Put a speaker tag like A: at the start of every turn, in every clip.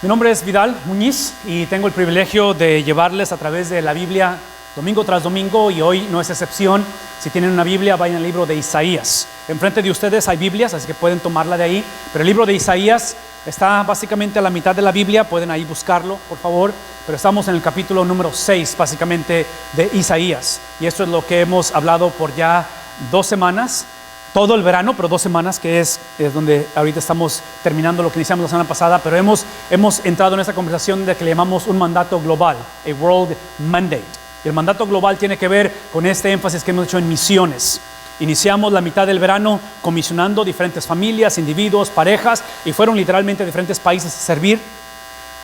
A: Mi nombre es Vidal Muñiz y tengo el privilegio de llevarles a través de la Biblia domingo tras domingo, y hoy no es excepción. Si tienen una Biblia, vayan al libro de Isaías. Enfrente de ustedes hay Biblias, así que pueden tomarla de ahí, pero el libro de Isaías está básicamente a la mitad de la Biblia. Pueden ahí buscarlo, por favor, pero estamos en el capítulo número 6 básicamente de Isaías, y esto es lo que hemos hablado por ya 2 semanas, todo el verano, pero 2 semanas, que es donde ahorita estamos terminando lo que iniciamos la semana pasada. Pero hemos entrado en esta conversación de que le llamamos un mandato global, a world mandate. Y el mandato global tiene que ver con este énfasis que hemos hecho en misiones. Iniciamos la mitad del verano comisionando diferentes familias, individuos, parejas, y fueron literalmente a diferentes países a servir.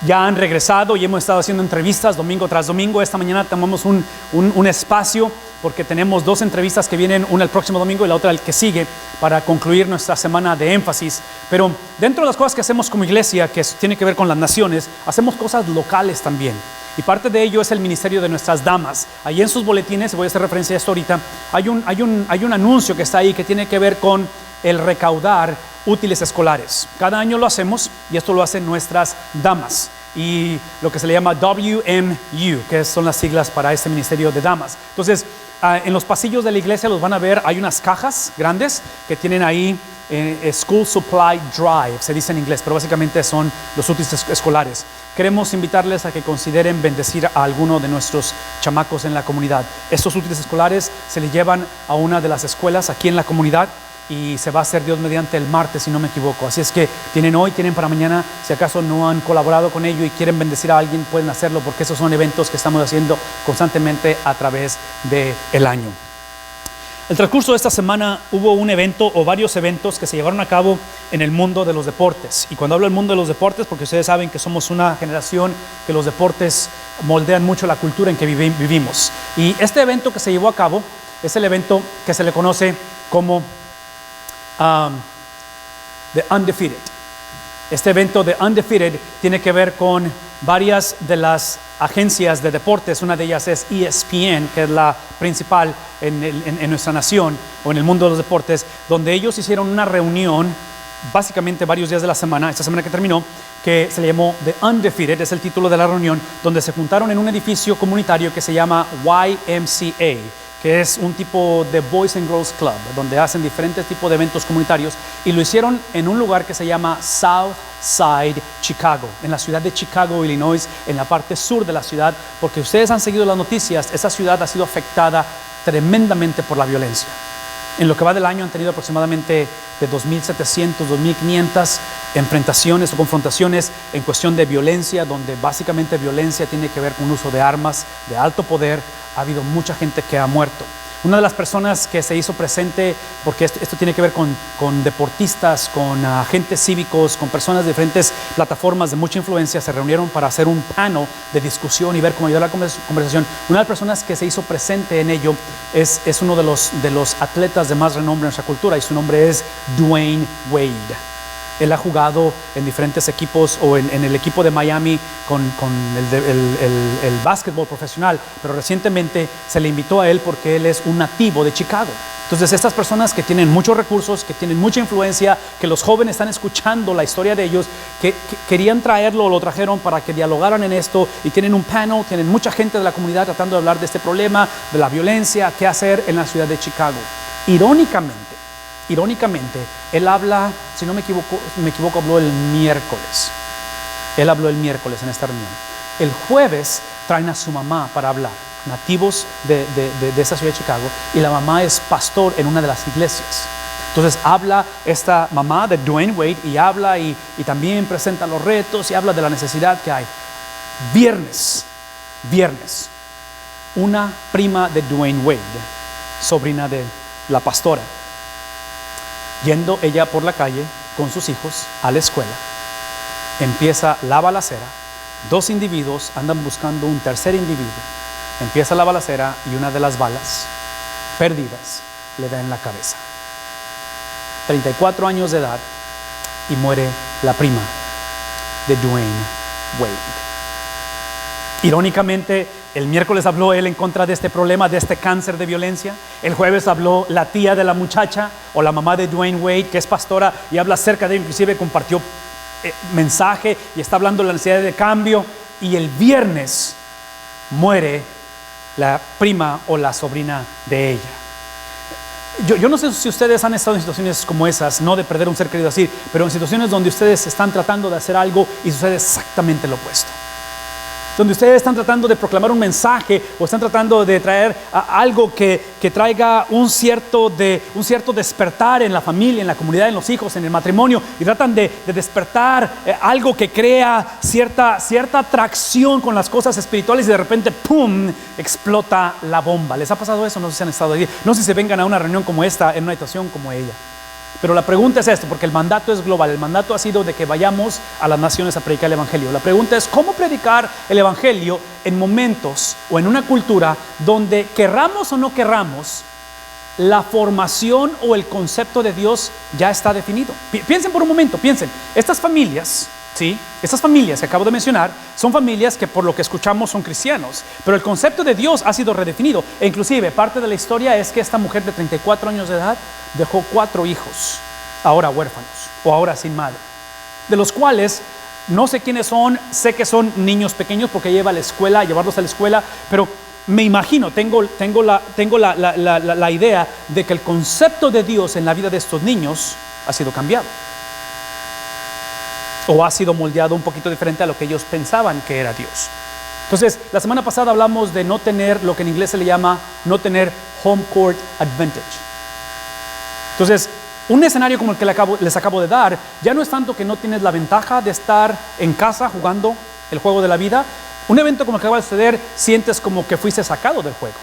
A: Ya han regresado y hemos estado haciendo entrevistas domingo tras domingo. Esta mañana tomamos un espacio porque tenemos 2 entrevistas que vienen, una el próximo domingo y la otra el que sigue, para concluir nuestra semana de énfasis. Pero dentro de las cosas que hacemos como iglesia, que tiene que ver con las naciones, hacemos cosas locales también. Y parte de ello es el ministerio de nuestras damas. Ahí en sus boletines, voy a hacer referencia a esto ahorita, hay un anuncio que está ahí que tiene que ver con el recaudar útiles escolares. Cada año lo hacemos, y esto lo hacen nuestras damas, y lo que se le llama WMU, que son las siglas para este ministerio de damas. Entonces, en los pasillos de la iglesia los van a ver, hay unas cajas grandes que tienen ahí School Supply Drive, se dice en inglés, pero básicamente son los útiles escolares. Queremos invitarles a que consideren bendecir a alguno de nuestros chamacos en la comunidad. Estos útiles escolares se les llevan a una de las escuelas aquí en la comunidad, y se va a hacer, Dios mediante, el martes, si no me equivoco. Así es que tienen hoy, tienen para mañana. Si acaso no han colaborado con ello y quieren bendecir a alguien, pueden hacerlo, porque esos son eventos que estamos haciendo constantemente a través del año. El transcurso de esta semana hubo un evento o varios eventos que se llevaron a cabo en el mundo de los deportes. Y cuando hablo del mundo de los deportes, porque ustedes saben que somos una generación que los deportes moldean mucho la cultura en que vivimos. Y este evento que se llevó a cabo es el evento que se le conoce como The Undefeated. Este evento de Undefeated tiene que ver con varias de las agencias de deportes. Una de ellas es ESPN, que es la principal en nuestra nación o en el mundo de los deportes, donde ellos hicieron una reunión básicamente varios días de la semana, esta semana que terminó, que se le llamó The Undefeated, es el título de la reunión, donde se juntaron en un edificio comunitario que se llama YMCA, que es un tipo de Boys and Girls Club, donde hacen diferentes tipos de eventos comunitarios, y lo hicieron en un lugar que se llama Southside Chicago, en la ciudad de Chicago, Illinois, en la parte sur de la ciudad, porque ustedes han seguido las noticias. Esa ciudad ha sido afectada tremendamente por la violencia. En lo que va del año han tenido aproximadamente de 2.700, 2.500 enfrentaciones o confrontaciones en cuestión de violencia, donde básicamente violencia tiene que ver con uso de armas de alto poder. Ha habido mucha gente que ha muerto. Una de las personas que se hizo presente, porque esto tiene que ver con deportistas, con agentes cívicos, con personas de diferentes plataformas de mucha influencia, se reunieron para hacer un panel de discusión y ver cómo ayudar a la conversación. Una de las personas que se hizo presente en ello es uno de los atletas de más renombre en nuestra cultura, y su nombre es Dwayne Wade. Él ha jugado en diferentes equipos, o en el equipo de Miami con el básquetbol profesional, pero recientemente se le invitó a él porque él es un nativo de Chicago. Entonces, estas personas que tienen muchos recursos, que tienen mucha influencia, que los jóvenes están escuchando la historia de ellos, que querían traerlo, lo trajeron para que dialogaran en esto, y tienen un panel, tienen mucha gente de la comunidad tratando de hablar de este problema, de la violencia, qué hacer en la ciudad de Chicago. Irónicamente, él habla, si no me equivoco, habló el miércoles. Él habló el miércoles en esta reunión. El jueves traen a su mamá para hablar, nativos de esa ciudad de Chicago, y la mamá es pastor en una de las iglesias. Entonces habla esta mamá de Dwayne Wade, y habla y también presenta los retos y habla de la necesidad que hay. Viernes, una prima de Dwayne Wade, sobrina de la pastora, yendo ella por la calle con sus hijos a la escuela, empieza la balacera. 2 individuos andan buscando un tercer individuo. Empieza la balacera y una de las balas perdidas le da en la cabeza. 34 años de edad, y muere la prima de Dwayne Wade. Irónicamente, el miércoles habló él en contra de este problema, de este cáncer de violencia. El jueves habló la tía de la muchacha, o la mamá de Dwayne Wade, que es pastora, y habla acerca de él. Inclusive compartió mensaje y está hablando de la necesidad de cambio, y el viernes muere la prima o la sobrina de ella. Yo no sé si ustedes han estado en situaciones como esas, no de perder un ser querido así, pero en situaciones donde ustedes están tratando de hacer algo y sucede exactamente lo opuesto. Donde ustedes están tratando de proclamar un mensaje o están tratando de traer algo que traiga un cierto despertar en la familia, en la comunidad, en los hijos, en el matrimonio, y tratan de despertar algo que crea cierta atracción con las cosas espirituales, y de repente ¡pum!, explota la bomba. ¿Les ha pasado eso? No sé si han estado ahí, no sé si vengan a una reunión como esta, en una situación como ella. Pero la pregunta es esto, porque el mandato es global. El mandato ha sido de que vayamos a las naciones a predicar el evangelio. La pregunta es cómo predicar el evangelio en momentos o en una cultura donde, querramos o no querramos, la formación o el concepto de Dios ya está definido. Piensen por un momento, piensen, estas familias, ¿sí? Estas familias que acabo de mencionar son familias que, por lo que escuchamos, son cristianos, pero el concepto de Dios ha sido redefinido. E inclusive parte de la historia es que esta mujer de 34 años de edad dejó 4 hijos, ahora huérfanos o ahora sin madre, de los cuales no sé quiénes son. Sé que son niños pequeños porque llevarlos a la escuela, pero me imagino, tengo la idea de que el concepto de Dios en la vida de estos niños ha sido cambiado, o ha sido moldeado un poquito diferente a lo que ellos pensaban que era Dios. Entonces, la semana pasada hablamos de no tener lo que en inglés se le llama no tener home court advantage. Entonces, un escenario como el que les acabo de dar, ya no es tanto que no tienes la ventaja de estar en casa jugando el juego de la vida. Un evento como el que acaba de suceder, sientes como que fuiste sacado del juego.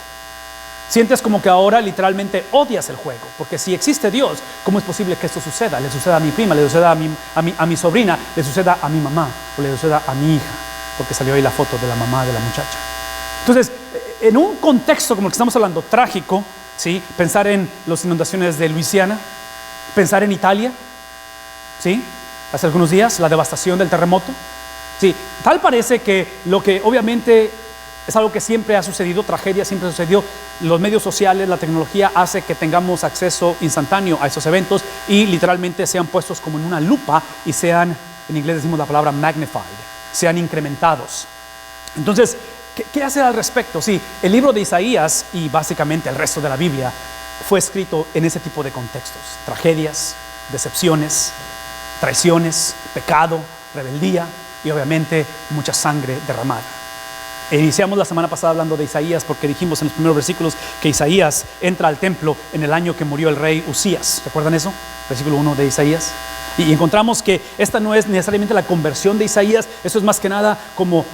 A: Sientes como que ahora literalmente odias el juego, porque si existe Dios, ¿cómo es posible que esto suceda? Le suceda a mi prima, le suceda a mi sobrina, le suceda a mi mamá, o le suceda a mi hija, porque salió ahí la foto de la mamá de la muchacha. Entonces, en un contexto como el que estamos hablando, trágico, ¿sí? Pensar en las inundaciones de Luisiana, pensar en Italia, ¿sí? Hace algunos días, la devastación del terremoto, ¿sí? Tal parece que lo que obviamente es algo que siempre ha sucedido, tragedia siempre sucedió. Los medios sociales, la tecnología hace que tengamos acceso instantáneo a esos eventos y literalmente sean puestos como en una lupa y sean, en inglés decimos la palabra magnified, sean incrementados. Entonces, ¿qué hacer al respecto? Sí, el libro de Isaías y básicamente el resto de la Biblia fue escrito en ese tipo de contextos: tragedias, decepciones, traiciones, pecado, rebeldía y obviamente mucha sangre derramada. Iniciamos la semana pasada hablando de Isaías porque dijimos en los primeros versículos que Isaías entra al templo en el año que murió el rey Usías. ¿Recuerdan eso? Versículo 1 de Isaías. Y encontramos que esta no es necesariamente la conversión de Isaías, eso es más que nada como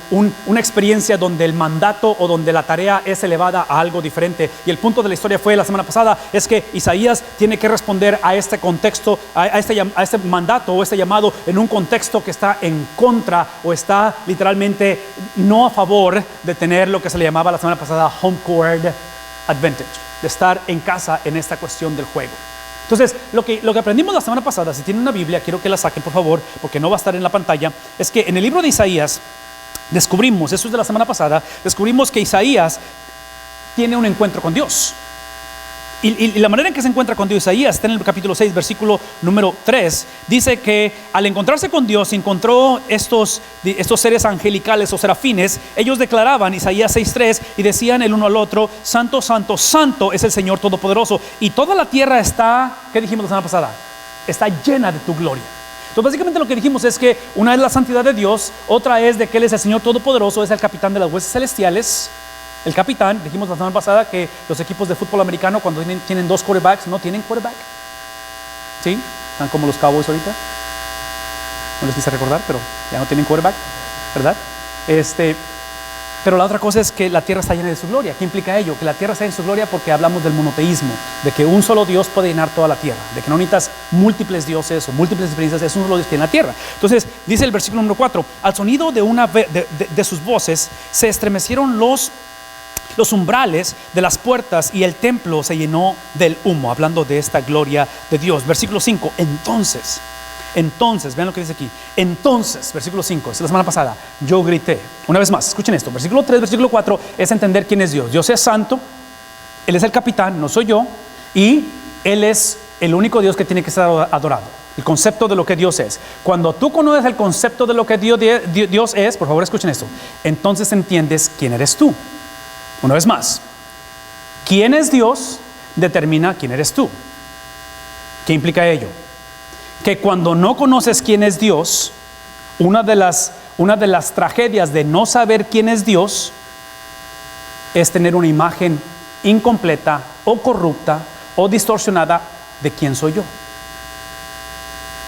A: una experiencia donde el mandato o donde la tarea es elevada a algo diferente. Y el punto de la historia fue la semana pasada, es que Isaías tiene que responder a este contexto, a este mandato o este llamado en un contexto que está en contra o está literalmente no a favor de tener lo que se le llamaba la semana pasada home court advantage, de estar en casa en esta cuestión del juego. Entonces, lo que aprendimos la semana pasada, si tienen una Biblia, quiero que la saquen por favor, porque no va a estar en la pantalla, es que en el libro de Isaías descubrimos, eso es de la semana pasada, descubrimos que Isaías tiene un encuentro con Dios. Y la manera en que se encuentra con Dios, Isaías está en el capítulo 6, versículo número 3. Dice que al encontrarse con Dios, encontró estos seres angelicales o serafines. Ellos declaraban, Isaías 6:3, y decían el uno al otro: Santo, santo, santo es el Señor Todopoderoso. Y toda la tierra está, ¿qué dijimos la semana pasada? Está llena de tu gloria. Entonces básicamente lo que dijimos es que una es la santidad de Dios, otra es de que Él es el Señor Todopoderoso, es el capitán de las huestes celestiales. El capitán, dijimos la semana pasada que los equipos de fútbol americano cuando tienen 2 quarterbacks no tienen quarterback. ¿Sí? Están como los Cowboys ahorita. No les quise recordar, pero ya no tienen quarterback, ¿verdad? Pero la otra cosa es que la tierra está llena de su gloria. ¿Qué implica ello? Que la tierra está en su gloria porque hablamos del monoteísmo, de que un solo Dios puede llenar toda la tierra, de que no necesitas múltiples dioses o múltiples experiencias, es un solo Dios que en la tierra. Entonces dice el versículo número 4: al sonido de sus voces se estremecieron los umbrales de las puertas y el templo se llenó del humo, hablando de esta gloria de Dios. Versículo 5, entonces, vean lo que dice aquí. Entonces, versículo 5, es la semana pasada, yo grité. Una vez más, escuchen esto. Versículo 3, versículo 4 es entender quién es Dios. Dios es santo, Él es el capitán, no soy yo, y Él es el único Dios que tiene que ser adorado. El concepto de lo que Dios es. Cuando tú conoces el concepto de lo que Dios es, por favor escuchen esto, entonces entiendes quién eres tú. Una vez más, quién es Dios determina quién eres tú. ¿Qué implica ello? Que cuando no conoces quién es Dios, una de las tragedias de no saber quién es Dios es tener una imagen incompleta o corrupta o distorsionada de quién soy yo.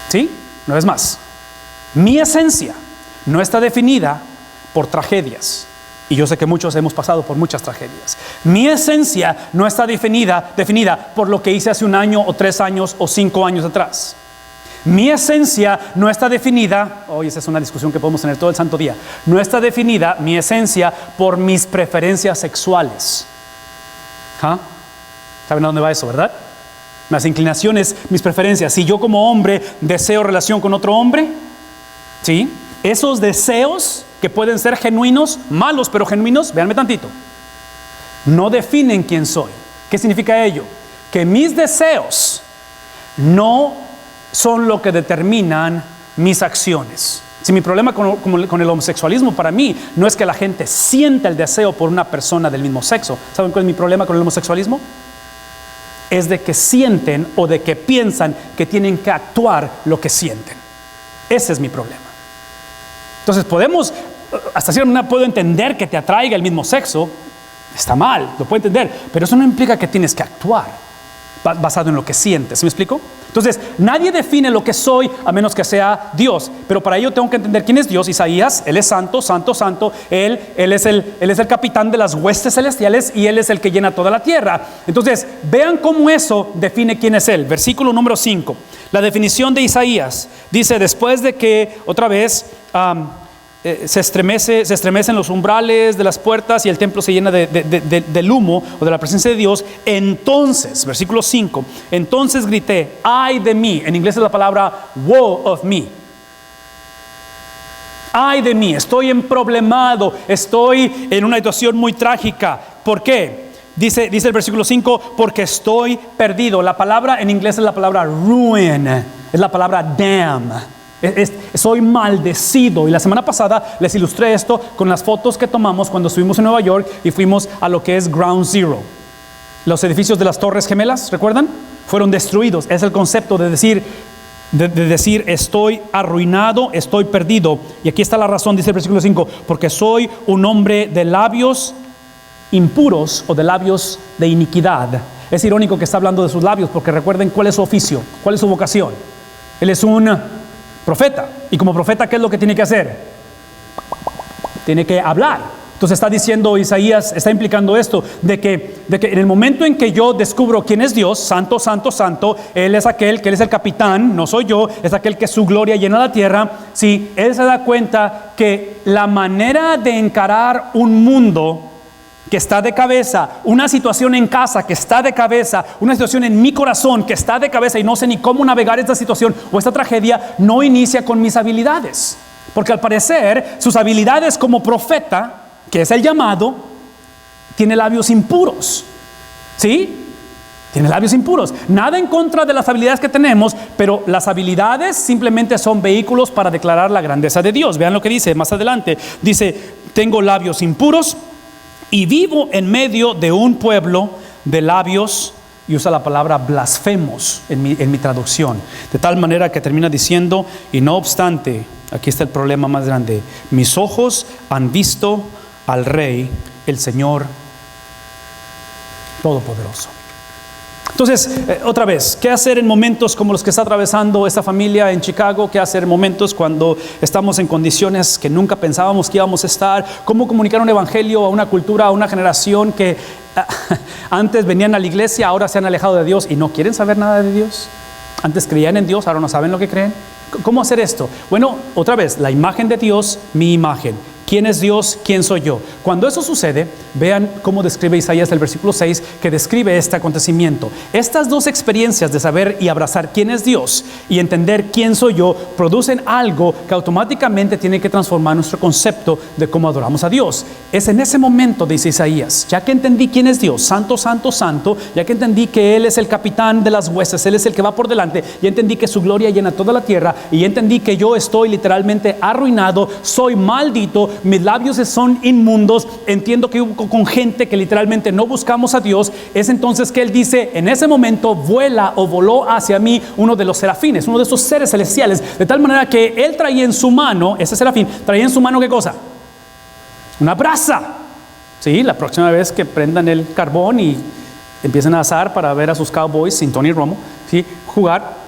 A: ¿Sí? Una vez más, mi esencia no está definida por tragedias. Y yo sé que muchos hemos pasado por muchas tragedias. Mi esencia no está definida por lo que hice hace 1 año o 3 años o 5 años atrás. Mi esencia no está definida, esa es una discusión que podemos tener todo el santo día, no está definida mi esencia por mis preferencias sexuales. ¿Saben a dónde va eso, verdad? Las inclinaciones, mis preferencias. Si yo como hombre deseo relación con otro hombre, ¿sí? Esos deseos que pueden ser genuinos, malos pero genuinos, véanme tantito, no definen quién soy. ¿Qué significa ello? Que mis deseos no son lo que determinan mis acciones. Si mi problema con el homosexualismo para mí no es que la gente sienta el deseo por una persona del mismo sexo. ¿Saben cuál es mi problema con el homosexualismo? Es de que sienten o de que piensan que tienen que actuar lo que sienten. Ese es mi problema. Entonces hasta cierta manera puedo entender que te atraiga el mismo sexo. Está mal, lo puedo entender, pero eso no implica que tienes que actuar basado en lo que sientes. ¿Sí me explico? Entonces, nadie define lo que soy a menos que sea Dios. Pero para ello tengo que entender quién es Dios. Isaías, Él es santo, santo, santo. Él es el capitán de las huestes celestiales y Él es el que llena toda la tierra. Entonces, vean cómo eso define quién es Él. Versículo número 5. La definición de Isaías dice, después de que otra vez se estremecen los umbrales de las puertas y el templo se llena del humo o de la presencia de Dios, entonces, versículo 5, entonces grité, ay de mí. En inglés es la palabra woe of me. Ay de mí, estoy emproblemado, estoy en una situación muy trágica. ¿Por qué? Dice el versículo 5, porque estoy perdido. La palabra en inglés es la palabra ruin, es la palabra damn. Soy maldecido. Y la semana pasada les ilustré esto con las fotos que tomamos cuando estuvimos en Nueva York y fuimos a lo que es Ground Zero. Los edificios de las Torres Gemelas, ¿recuerdan? Fueron destruidos. Es el concepto de decir estoy arruinado, estoy perdido. Y aquí está la razón, dice el versículo 5, porque soy un hombre de labios impuros o de labios de iniquidad. Es irónico que está hablando de sus labios, porque recuerden cuál es su oficio, cuál es su vocación. Él es un profeta. Y como profeta, ¿qué es lo que tiene que hacer? Tiene que hablar. Entonces está diciendo Isaías, está implicando esto, de que en el momento en que yo descubro quién es Dios, santo, santo, santo, Él es aquel que Él es el capitán, no soy yo, es aquel que su gloria llena la tierra. Sí, Él se da cuenta que la manera de encarar un mundo que está de cabeza, una situación en casa que está de cabeza, una situación en mi corazón que está de cabeza y no sé ni cómo navegar esta situación o esta tragedia, no inicia con mis habilidades. Porque al parecer sus habilidades como profeta, que es el llamado, tiene labios impuros. ¿Sí? Tiene labios impuros. Nada en contra de las habilidades que tenemos, pero las habilidades simplemente son vehículos para declarar la grandeza de Dios. Vean lo que dice más adelante. Dice, tengo labios impuros y vivo en medio de un pueblo de labios, y usa la palabra blasfemos en mi traducción, de tal manera que termina diciendo, y no obstante, aquí está el problema más grande, mis ojos han visto al Rey, el Señor Todopoderoso. Entonces, otra vez, ¿qué hacer en momentos como los que está atravesando esta familia en Chicago? ¿Qué hacer en momentos cuando estamos en condiciones que nunca pensábamos que íbamos a estar? ¿Cómo comunicar un evangelio a una cultura, a una generación que antes venían a la iglesia, ahora se han alejado de Dios y no quieren saber nada de Dios? Antes creían en Dios, ahora no saben lo que creen. ¿Cómo hacer esto? Bueno, otra vez, la imagen de Dios, mi imagen. ¿Quién es Dios? ¿Quién soy yo? Cuando eso sucede, vean cómo describe Isaías el versículo 6, que describe este acontecimiento. Estas dos experiencias de saber y abrazar quién es Dios y entender quién soy yo, producen algo que automáticamente tiene que transformar nuestro concepto de cómo adoramos a Dios. Es en ese momento, dice Isaías, ya que entendí quién es Dios, santo, santo, santo, ya que entendí que Él es el capitán de las huestes, Él es el que va por delante, ya entendí que su gloria llena toda la tierra, y ya entendí que yo estoy literalmente arruinado, soy maldito, mis labios son inmundos, entiendo que hubo con gente que literalmente no buscamos a Dios. Es entonces que Él dice, en ese momento vuela o voló hacia mí uno de los serafines, uno de esos seres celestiales, de tal manera que Él traía en su mano, ese serafín, traía en su mano ¿qué cosa? Una brasa. Sí, la próxima vez que prendan el carbón y empiecen a asar para ver a sus Cowboys sin Tony Romo, ¿sí?, jugar,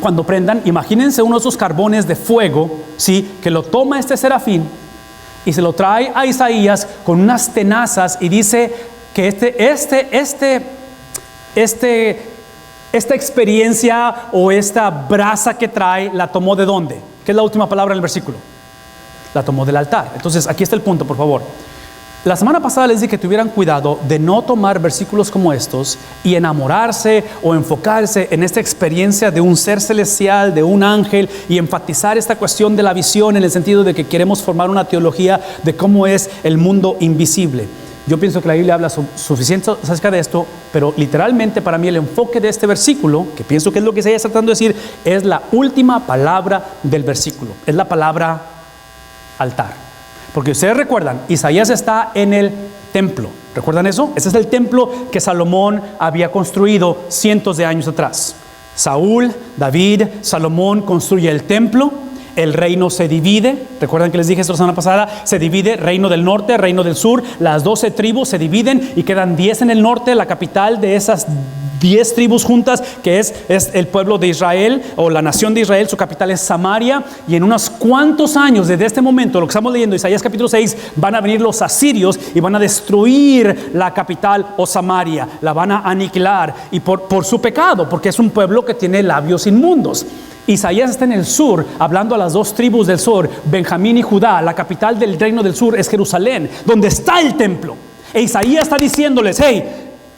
A: cuando prendan, imagínense uno de esos carbones de fuego, ¿sí?, que lo toma este serafín y se lo trae a Isaías con unas tenazas, y dice que esta experiencia o esta brasa que trae, la tomó ¿de dónde? ¿Qué es la última palabra en el versículo? La tomó del altar. Entonces, aquí está el punto, por favor. La semana pasada les dije que tuvieran cuidado de no tomar versículos como estos y enamorarse o enfocarse en esta experiencia de un ser celestial, de un ángel, y enfatizar esta cuestión de la visión en el sentido de que queremos formar una teología de cómo es el mundo invisible. Yo pienso que la Biblia habla suficiente acerca de esto, pero literalmente para mí el enfoque de este versículo, que pienso que es lo que se está tratando de decir, es la última palabra del versículo, es la palabra altar. Porque ustedes recuerdan, Isaías está en el templo. ¿Recuerdan eso? Ese es el templo que Salomón había construido cientos de años atrás. Saúl, David, Salomón construye el templo. El reino se divide. ¿Recuerdan que les dije esto la semana pasada? Se divide, reino del norte, reino del sur. Las 12 tribus se dividen y quedan 10 en el norte. La capital de esas 10 tribus juntas, que es el pueblo de Israel, o la nación de Israel, su capital es Samaria. Y en unos cuantos años desde este momento, lo que estamos leyendo, Isaías capítulo 6, van a venir los asirios y van a destruir la capital o Samaria, la van a aniquilar, y por su pecado, porque es un pueblo que tiene labios inmundos. Isaías está en el sur, hablando a las 2 tribus del sur, Benjamín y Judá. La capital del reino del sur es Jerusalén, donde está el templo. E Isaías está diciéndoles, hey,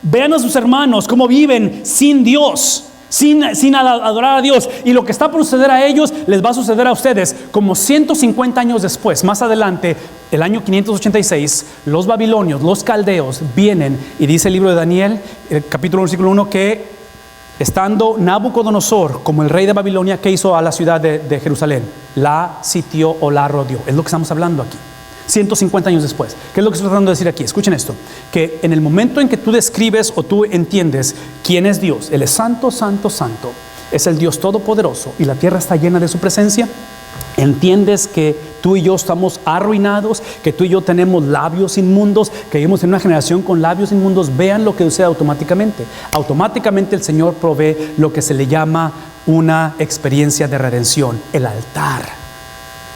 A: vean a sus hermanos cómo viven sin Dios, sin adorar a Dios, y lo que está por suceder a ellos les va a suceder a ustedes. Como 150 años después, más adelante, el año 586, los babilonios, los caldeos vienen, y dice el libro de Daniel, el capítulo 1, versículo 1, que estando Nabucodonosor como el rey de Babilonia, ¿qué hizo a la ciudad de Jerusalén? La sitió o la rodeó. Es lo que estamos hablando aquí, 150 años después. ¿Qué es lo que estoy tratando de decir aquí? Escuchen esto, que en el momento en que tú describes o tú entiendes quién es Dios, Él es santo, santo, santo, es el Dios todopoderoso, y la tierra está llena de su presencia, entiendes que tú y yo estamos arruinados, que tú y yo tenemos labios inmundos, que vivimos en una generación con labios inmundos. Vean lo que sucede automáticamente. Automáticamente el Señor provee lo que se le llama una experiencia de redención, el altar.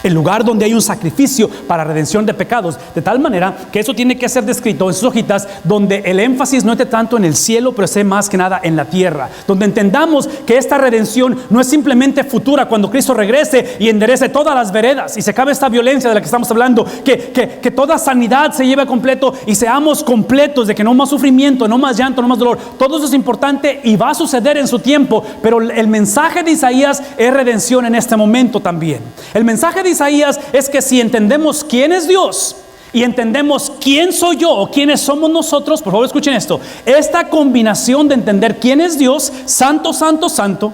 A: El lugar donde hay un sacrificio para redención de pecados, de tal manera que eso tiene que ser descrito en sus hojitas, donde el énfasis no esté tanto en el cielo, pero esté más que nada en la tierra, donde entendamos que esta redención no es simplemente futura, cuando Cristo regrese y enderece todas las veredas y se acabe esta violencia de la que estamos hablando, que toda sanidad se lleve completo y seamos completos, de que no más sufrimiento, no más llanto, no más dolor. Todo eso es importante y va a suceder en su tiempo, pero el mensaje de Isaías es redención en este momento también. El mensaje de Isaías es que si entendemos quién es Dios y entendemos quién soy yo o quiénes somos nosotros, por favor escuchen esto, esta combinación de entender quién es Dios, santo, santo, santo,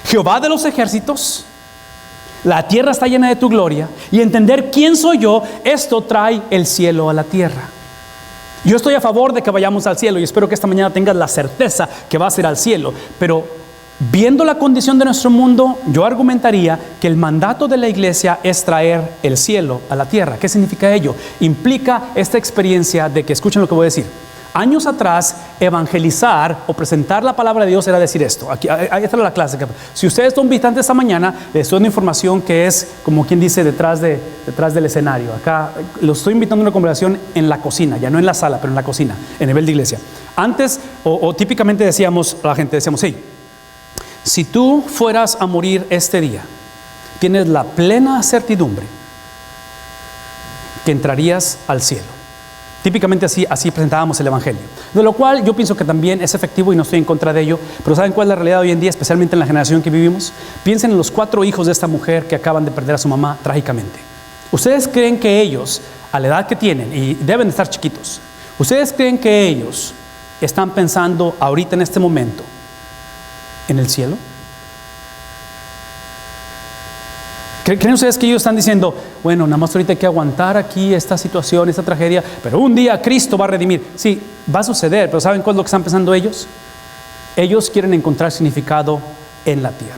A: Jehová de los ejércitos, la tierra está llena de tu gloria, y entender quién soy yo, esto trae el cielo a la tierra. Yo estoy a favor de que vayamos al cielo, y espero que esta mañana tengas la certeza que vas a ir al cielo, pero viendo la condición de nuestro mundo, yo argumentaría que el mandato de la iglesia es traer el cielo a la tierra. ¿Qué significa ello? Implica esta experiencia de que, escuchen lo que voy a decir. Años atrás, evangelizar o presentar la palabra de Dios era decir esto. Aquí está la clase. Si ustedes son visitantes esta mañana, les estoy dando información que es, como quien dice, detrás del escenario. Acá los estoy invitando a una conversación en la cocina, ya no en la sala, pero en la cocina, en nivel de iglesia. Antes, o típicamente decíamos, la gente decíamos, hey, si tú fueras a morir este día, tienes la plena certidumbre que entrarías al cielo. Típicamente así presentábamos el Evangelio, de lo cual yo pienso que también es efectivo y no estoy en contra de ello, pero ¿saben cuál es la realidad hoy en día, especialmente en la generación que vivimos? Piensen en los 4 hijos de esta mujer que acaban de perder a su mamá trágicamente. ¿Ustedes creen que ellos, a la edad que tienen, y deben de estar chiquitos, ustedes creen que ellos están pensando ahorita en este momento en el cielo? ¿Creen ustedes que ellos están diciendo, bueno, nada más ahorita hay que aguantar aquí esta situación, esta tragedia, pero un día Cristo va a redimir? Sí, va a suceder, pero ¿saben cuál es lo que están pensando ellos? Ellos quieren encontrar significado en la tierra.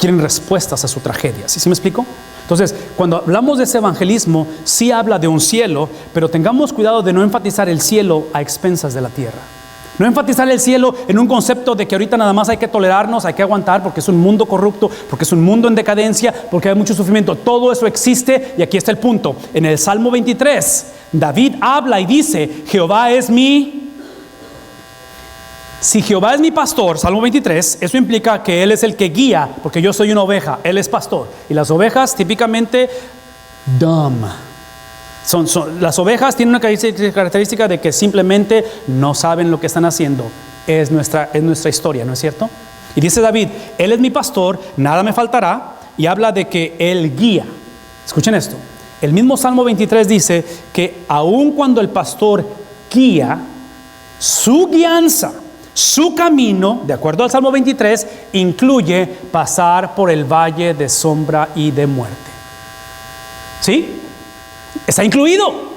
A: Quieren respuestas a su tragedia. ¿Sí me explico? Entonces, cuando hablamos de ese evangelismo, sí habla de un cielo, pero tengamos cuidado de no enfatizar el cielo a expensas de la tierra. No enfatizar el cielo en un concepto de que ahorita nada más hay que tolerarnos, hay que aguantar porque es un mundo corrupto, porque es un mundo en decadencia, porque hay mucho sufrimiento. Todo eso existe y aquí está el punto. En el Salmo 23, David habla y dice, Jehová es mi... Si Jehová es mi pastor, Salmo 23, eso implica que Él es el que guía, porque yo soy una oveja, Él es pastor. Y las ovejas típicamente, las ovejas tienen una característica de que simplemente no saben lo que están haciendo. Es nuestra historia, ¿no es cierto? Y dice David, Él es mi pastor, nada me faltará, y habla de que Él guía. Escuchen esto, el mismo Salmo 23 dice que aun cuando el pastor guía, su guianza, su camino, de acuerdo al Salmo 23, incluye pasar por el valle de sombra y de muerte. ¿Sí? Está incluido.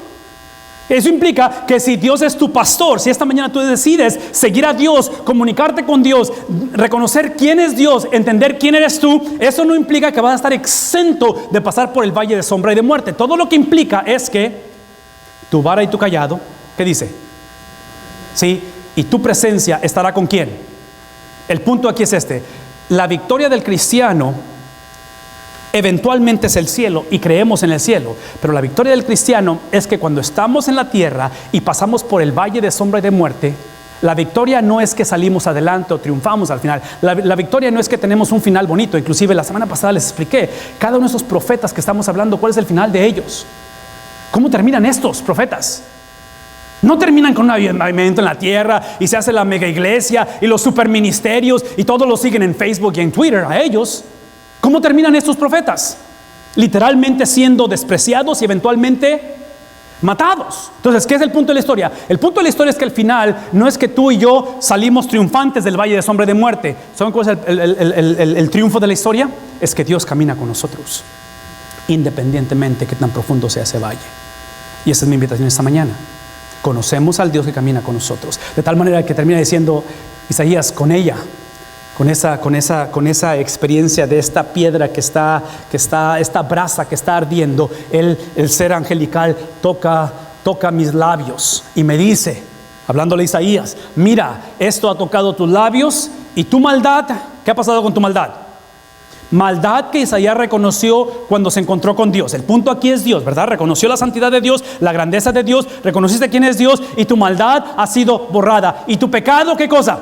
A: Eso implica que si Dios es tu pastor, si esta mañana tú decides seguir a Dios, comunicarte con Dios, reconocer quién es Dios, entender quién eres tú, eso no implica que vas a estar exento de pasar por el valle de sombra y de muerte. Todo lo que implica es que tu vara y tu callado, ¿qué dice? Sí, y tu presencia estará con quién. El punto aquí es este: la victoria del cristiano eventualmente es el cielo y creemos en el cielo, pero la victoria del cristiano es que cuando estamos en la tierra y pasamos por el valle de sombra y de muerte, la victoria no es que salimos adelante o triunfamos al final. La victoria no es que tenemos un final bonito. Inclusive la semana pasada les expliqué cada uno de esos profetas que estamos hablando, cuál es el final de ellos. ¿Cómo terminan estos profetas? No terminan con un avivamiento en la tierra y se hace la mega iglesia y los superministerios y todos los siguen en Facebook y en Twitter a ellos. ¿Cómo terminan estos profetas? Literalmente siendo despreciados y eventualmente matados. Entonces, ¿qué es el punto de la historia? El punto de la historia es que al final no es que tú y yo salimos triunfantes del valle de sombra y de muerte. ¿Saben cuál es el triunfo de la historia? Es que Dios camina con nosotros, independientemente de qué tan profundo sea ese valle. Y esa es mi invitación esta mañana. Conocemos al Dios que camina con nosotros, de tal manera que termina diciendo Isaías, con esa experiencia de esta piedra esta brasa que está ardiendo, el ser angelical toca mis labios y me dice, hablándole a Isaías, mira, esto ha tocado tus labios y tu maldad. ¿Qué ha pasado con tu maldad? Maldad que Isaías reconoció cuando se encontró con Dios. El punto aquí es Dios, ¿verdad? Reconoció la santidad de Dios, la grandeza de Dios, reconociste quién es Dios y tu maldad ha sido borrada. ¿Y tu pecado qué cosa?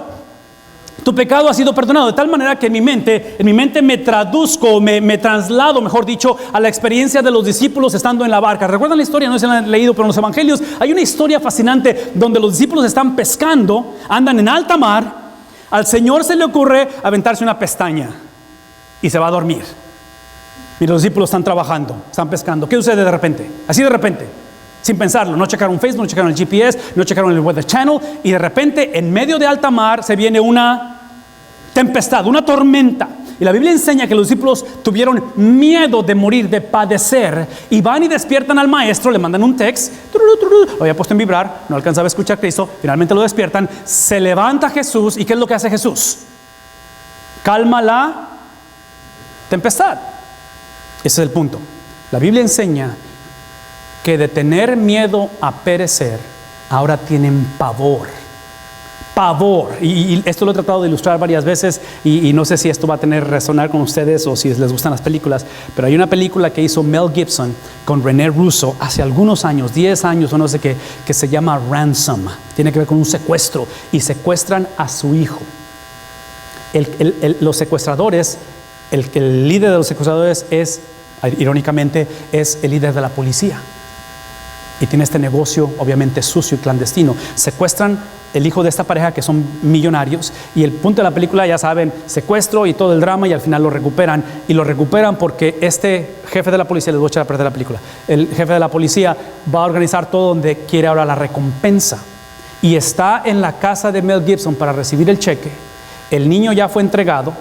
A: Tu pecado ha sido perdonado. De tal manera que en mi mente me traduzco, me traslado, mejor dicho, a la experiencia de los discípulos estando en la barca. ¿Recuerdan la historia? No se la han leído, pero en los evangelios hay una historia fascinante donde los discípulos están pescando, andan en alta mar, al Señor se le ocurre aventarse una pestaña y se va a dormir. Y los discípulos están trabajando, están pescando. ¿Qué sucede de repente? Así de repente, sin pensarlo, no checaron Facebook, no checaron el GPS, no checaron el Weather Channel, y de repente en medio de alta mar se viene una tempestad, una tormenta. Y la Biblia enseña que los discípulos tuvieron miedo de morir, de padecer, y van y despiertan al maestro, le mandan un text, lo había puesto en vibrar, no alcanzaba a escuchar a Cristo, finalmente lo despiertan, se levanta Jesús, ¿y qué es lo que hace Jesús? Calma la tempestad. Ese es el punto. La Biblia enseña que de tener miedo a perecer, ahora tienen pavor. Y esto lo he tratado de ilustrar varias veces y no sé si esto va a tener resonar con ustedes o si les gustan las películas, pero hay una película que hizo Mel Gibson con René Russo hace algunos años, 10 años o no sé qué, que se llama Ransom. Tiene que ver con un secuestro y secuestran a su hijo. Los secuestradores, el líder de los secuestradores es, irónicamente, es el líder de la policía. y tiene este negocio obviamente sucio y clandestino. Secuestran el hijo de esta pareja que son millonarios, y el punto de la película, ya saben, secuestro y todo el drama, y al final lo recuperan, y lo recuperan porque este jefe de la policía, les voy a echar a perder la película, el jefe de la policía va a organizar todo donde quiere ahora la recompensa, y está en la casa de Mel Gibson para recibir el cheque. El niño ya fue entregado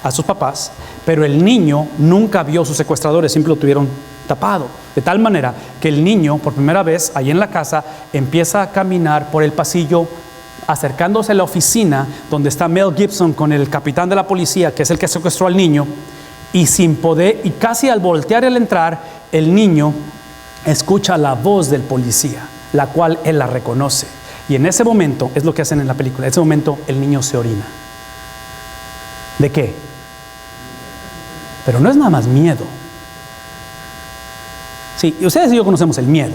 A: a sus papás, pero el niño nunca vio a sus secuestradores, siempre lo tuvieron tapado, de tal manera que el niño por primera vez ahí en la casa empieza a caminar por el pasillo, acercándose a la oficina donde está Mel Gibson con el capitán de la policía, que es el que secuestró al niño, y sin poder, y casi al voltear y al entrar, el niño escucha la voz del policía, la cual él la reconoce, y en ese momento, es lo que hacen en la película, en ese momento el niño se orina. ¿De qué? Pero no es nada más miedo. Sí, ustedes y yo conocemos el miedo.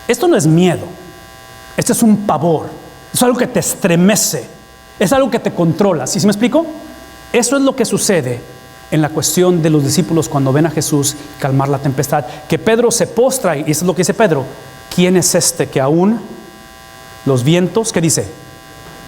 A: Esto no es miedo, esto es un pavor, es algo que te estremece, es algo que te controla. ¿Sí me explico? Eso es lo que sucede en la cuestión de los discípulos cuando ven a Jesús calmar la tempestad, que Pedro se postra, y eso es lo que dice Pedro: ¿quién es este que aún los vientos, qué dice?,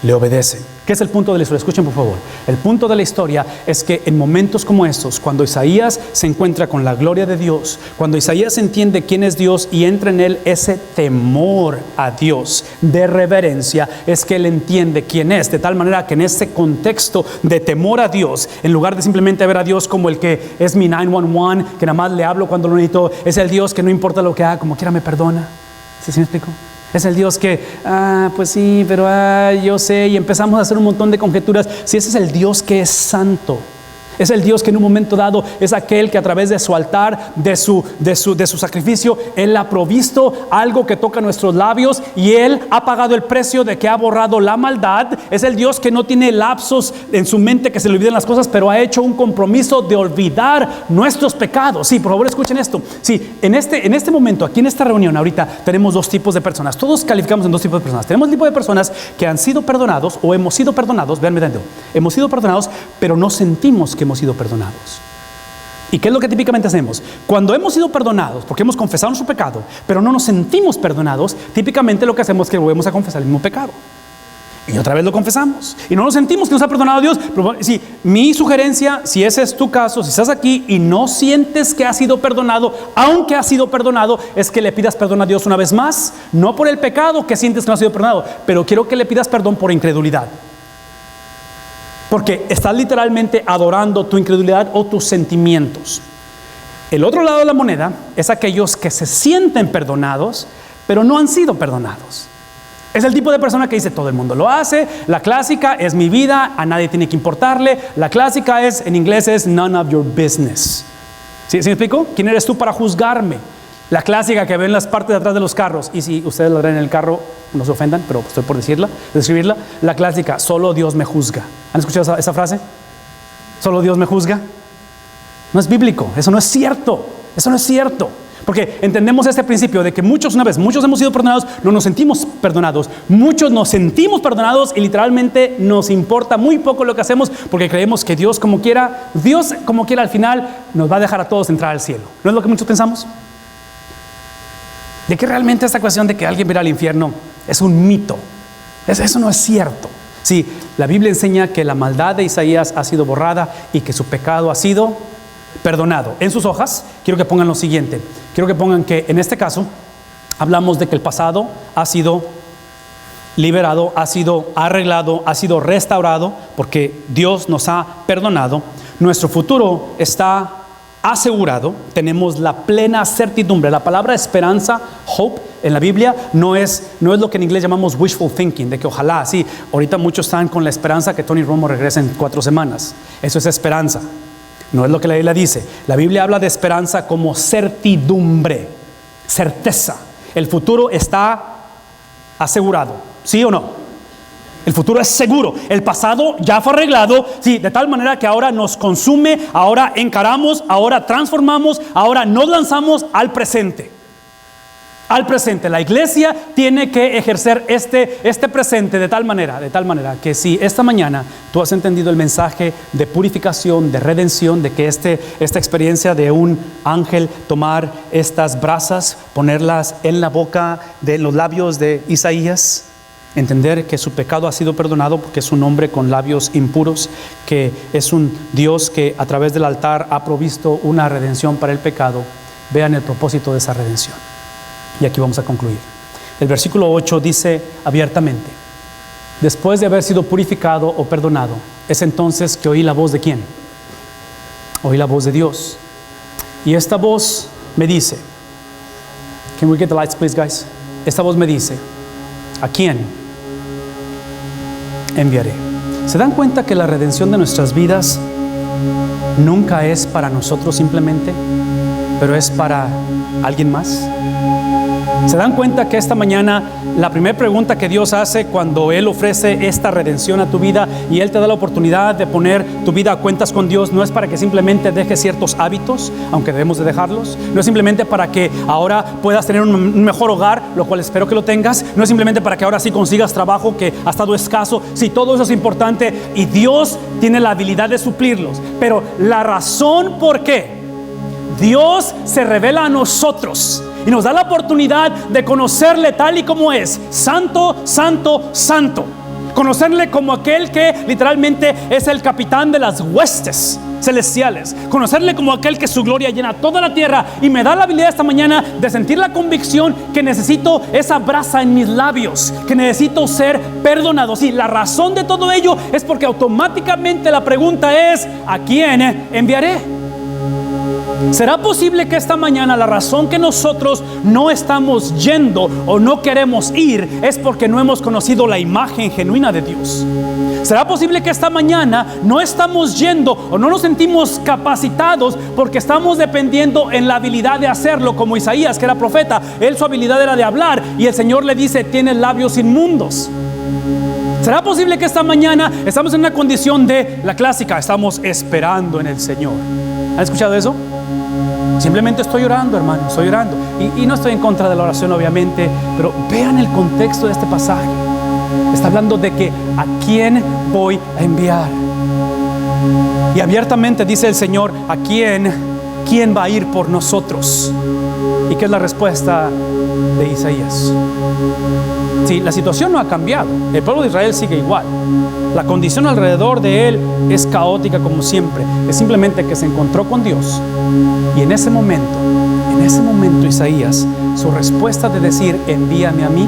A: le obedecen? ¿Qué es el punto de la historia? Escuchen por favor. El punto de la historia es que en momentos como estos, cuando Isaías se encuentra con la gloria de Dios, cuando Isaías entiende quién es Dios y entra en él ese temor a Dios de reverencia, es que él entiende quién es, de tal manera que en ese contexto de temor a Dios, en lugar de simplemente ver a Dios como el que es mi 911, que nada más le hablo cuando lo necesito, es el Dios que no importa lo que haga, como quiera me perdona. ¿Sí me explico? Es el Dios que, pues sí, pero yo sé, y empezamos a hacer un montón de conjeturas. Si ese es el Dios que es santo, es el Dios que en un momento dado es aquel que a través de su altar, de su sacrificio, Él ha provisto algo que toca nuestros labios, y Él ha pagado el precio de que ha borrado la maldad. Es el Dios que no tiene lapsos en su mente, que se le olviden las cosas, pero ha hecho un compromiso de olvidar nuestros pecados. Sí, por favor escuchen esto. Sí, en este momento, aquí en esta reunión ahorita, tenemos dos tipos de personas. Todos calificamos en dos tipos de personas. Tenemos el tipo de personas que han sido perdonados o hemos sido perdonados. Véanme dentro. Hemos sido perdonados, pero no sentimos que hemos sido perdonados. ¿Y qué es lo que típicamente hacemos? Cuando hemos sido perdonados, porque hemos confesado nuestro pecado, pero no nos sentimos perdonados, típicamente lo que hacemos es que volvemos a confesar el mismo pecado. Y otra vez lo confesamos. Y no nos sentimos que nos ha perdonado Dios. Pero, sí, mi sugerencia, si ese es tu caso, si estás aquí y no sientes que has sido perdonado, aunque has sido perdonado, es que le pidas perdón a Dios una vez más. No por el pecado que sientes que no has sido perdonado, pero quiero que le pidas perdón por incredulidad. Porque estás literalmente adorando tu incredulidad o tus sentimientos. El otro lado de la moneda es aquellos que se sienten perdonados, pero no han sido perdonados. Es el tipo de persona que dice: todo el mundo lo hace. La clásica es: mi vida, a nadie tiene que importarle. La clásica es, en inglés es none of your business. ¿Sí me explico? ¿Quién eres tú para juzgarme? La clásica que ven las partes de atrás de los carros, y si ustedes lo ven en el carro, no se ofendan, pero estoy por describirla. La clásica: solo Dios me juzga. ¿Han escuchado esa frase? ¿Solo Dios me juzga? No es bíblico, eso no es cierto. Eso no es cierto. Porque entendemos este principio de que muchos hemos sido perdonados, no nos sentimos perdonados. Muchos nos sentimos perdonados y literalmente nos importa muy poco lo que hacemos, porque creemos que Dios como quiera al final nos va a dejar a todos entrar al cielo. ¿No es lo que muchos pensamos? De que realmente esta cuestión de que alguien va al infierno es un mito. Eso no es cierto. Sí, la Biblia enseña que la maldad de Isaías ha sido borrada y que su pecado ha sido perdonado. En sus hojas quiero que pongan lo siguiente. Quiero que pongan que en este caso hablamos de que el pasado ha sido liberado, ha sido arreglado, ha sido restaurado, porque Dios nos ha perdonado. Nuestro futuro está asegurado, tenemos la plena certidumbre. La palabra esperanza, hope, en la Biblia no es lo que en inglés llamamos wishful thinking, de que ojalá, sí, ahorita muchos están con la esperanza que Tony Romo regrese en 4 semanas. Eso es esperanza, no es lo que la Biblia dice. La Biblia habla de esperanza como certidumbre, certeza. El futuro está asegurado, ¿sí o no? El futuro es seguro. El pasado ya fue arreglado, sí, de tal manera que ahora nos consume, ahora encaramos, ahora transformamos, ahora nos lanzamos al presente. al presente. La iglesia tiene que ejercer este presente de tal manera que si esta mañana tú has entendido el mensaje de purificación, de redención, de que esta experiencia de un ángel tomar estas brasas, ponerlas en la boca de los labios de Isaías, entender que su pecado ha sido perdonado porque es un hombre con labios impuros, que es un Dios que a través del altar ha provisto una redención para el pecado. Vean el propósito de esa redención. Y aquí vamos a concluir. El versículo 8 dice abiertamente: después de haber sido purificado o perdonado, es entonces que oí la voz de ¿quién? Oí la voz de Dios. Y esta voz me dice, can we get the lights please guys? Esta voz me dice, ¿a quién enviaré? ¿Se dan cuenta que la redención de nuestras vidas nunca es para nosotros simplemente, pero es para alguien más? ¿Se dan cuenta que esta mañana la primera pregunta que Dios hace cuando Él ofrece esta redención a tu vida y Él te da la oportunidad de poner tu vida a cuentas con Dios, no es para que simplemente dejes ciertos hábitos, aunque debemos de dejarlos, no es simplemente para que ahora puedas tener un mejor hogar, lo cual espero que lo tengas, no es simplemente para que ahora sí consigas trabajo que ha estado escaso, sí, todo eso es importante y Dios tiene la habilidad de suplirlos, pero la razón por qué Dios se revela a nosotros y nos da la oportunidad de conocerle tal y como es, santo, santo, santo. Conocerle como aquel que literalmente es el capitán de las huestes celestiales. Conocerle como aquel que su gloria llena toda la tierra. Y me da la habilidad esta mañana de sentir la convicción que necesito esa brasa en mis labios, que necesito ser perdonado. Sí, la razón de todo ello es porque automáticamente la pregunta es: ¿a quién enviaré? ¿Será posible que esta mañana la razón que nosotros no estamos yendo o no queremos ir es porque no hemos conocido la imagen genuina de Dios? ¿Será posible que esta mañana no estamos yendo o no nos sentimos capacitados porque estamos dependiendo en la habilidad de hacerlo, como Isaías, que era profeta? Él, su habilidad era de hablar y el Señor le dice: tienes labios inmundos. ¿Será posible que esta mañana estamos en una condición de la clásica, estamos esperando en el Señor? ¿Han escuchado eso? Simplemente estoy orando, hermano, estoy orando. Y no estoy en contra de la oración, obviamente, pero vean el contexto de este pasaje. Está hablando de que ¿a quién voy a enviar? Y abiertamente dice el Señor: ¿a quién va a ir por nosotros? ¿Y qué es la respuesta de Isaías? Sí, la situación no ha cambiado. El pueblo de Israel sigue igual. La condición alrededor de él es caótica como siempre. Es simplemente que se encontró con Dios. Y en ese momento Isaías, su respuesta de decir envíame a mí,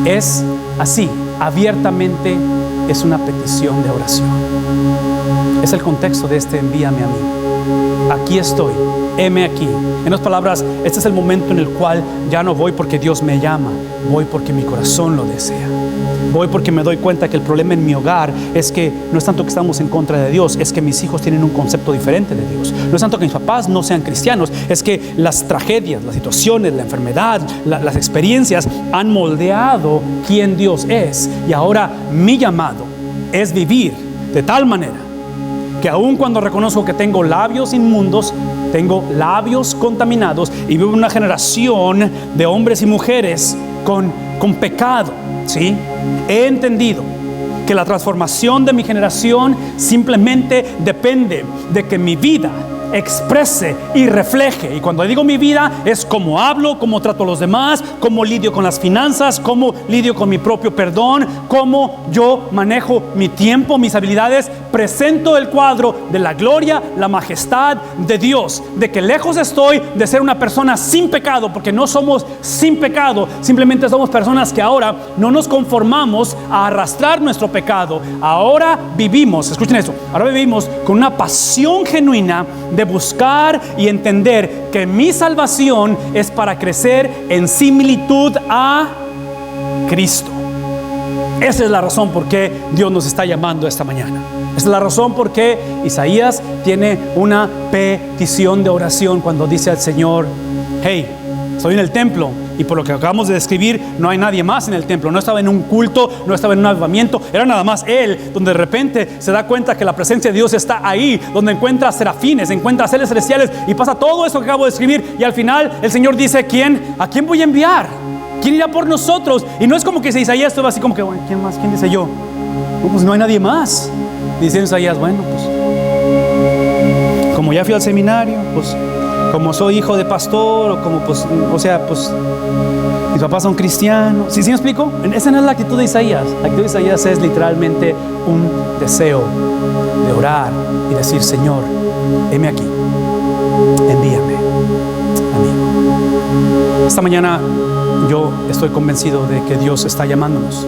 A: es así, abiertamente es una petición de oración. Es el contexto de este envíame a mí. Aquí estoy, heme aquí. En otras palabras, este es el momento en el cual ya no voy porque Dios me llama, voy porque mi corazón lo desea. Voy porque me doy cuenta que el problema en mi hogar es que no es tanto que estamos en contra de Dios, es que mis hijos tienen un concepto diferente de Dios. No es tanto que mis papás no sean cristianos, es que las tragedias, las situaciones, la enfermedad, las experiencias han moldeado quién Dios es. Y ahora mi llamado es vivir de tal manera que aun cuando reconozco que tengo labios inmundos, tengo labios contaminados y vivo en una generación de hombres y mujeres con pecado, ¿sí? He entendido que la transformación de mi generación simplemente depende de que mi vida exprese y refleje. Y cuando digo mi vida, es cómo hablo, cómo trato a los demás, cómo lidio con las finanzas, cómo lidio con mi propio perdón, cómo yo manejo mi tiempo, mis habilidades. Presento el cuadro de la gloria, la majestad de Dios, de que lejos estoy de ser una persona sin pecado, porque no somos sin pecado, simplemente somos personas que ahora no nos conformamos a arrastrar nuestro pecado. Ahora vivimos, escuchen eso, ahora vivimos con una pasión genuina de buscar y entender que mi salvación es para crecer en similitud a Cristo. Esa es la razón por qué Dios nos está llamando esta mañana. Esa es la razón por qué Isaías tiene una petición de oración cuando dice al Señor: hey, estoy en el templo y por lo que acabamos de describir, no hay nadie más en el templo. No estaba en un culto, no estaba en un avivamiento, era nada más él, donde de repente se da cuenta que la presencia de Dios está ahí, donde encuentra serafines, encuentra seres celestiales, y pasa todo eso que acabo de describir, y al final el Señor dice: ¿a quién voy a enviar? ¿Quién irá por nosotros? Y no es como que Isaías estuvo así como que, bueno, ¿quién más? ¿Quién dice yo? No, pues no hay nadie más. Dice Isaías: bueno, pues como ya fui al seminario, pues como soy hijo de pastor, o como pues, o sea, pues mis papás son cristianos. ¿Sí me explico? Esa no es la actitud de Isaías. La actitud de Isaías es literalmente un deseo de orar y decir: Señor, heme aquí, envíame a mí. Esta mañana yo estoy convencido de que Dios está llamándonos,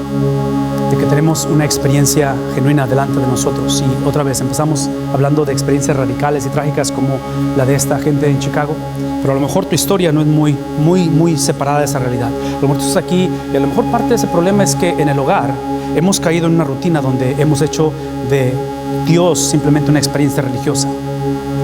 A: de que tenemos una experiencia genuina delante de nosotros. Y otra vez empezamos hablando de experiencias radicales y trágicas como la de esta gente en Chicago, pero a lo mejor tu historia no es muy separada de esa realidad. A lo mejor tú estás aquí y a lo mejor parte de ese problema es que en el hogar hemos caído en una rutina donde hemos hecho de Dios simplemente una experiencia religiosa,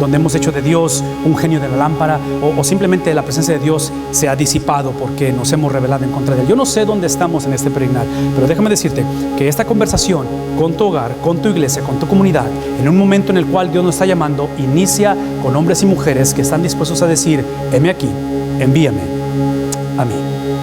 A: donde hemos hecho de Dios un genio de la lámpara, o simplemente la presencia de Dios se ha disipado porque nos hemos rebelado en contra de Él. Yo no sé dónde estamos en este peregrinar, pero déjame decirte que esta conversación con tu hogar, con tu iglesia, con tu comunidad, en un momento en el cual Dios nos está llamando, inicia con hombres y mujeres que están dispuestos a decir: heme aquí, envíame a mí.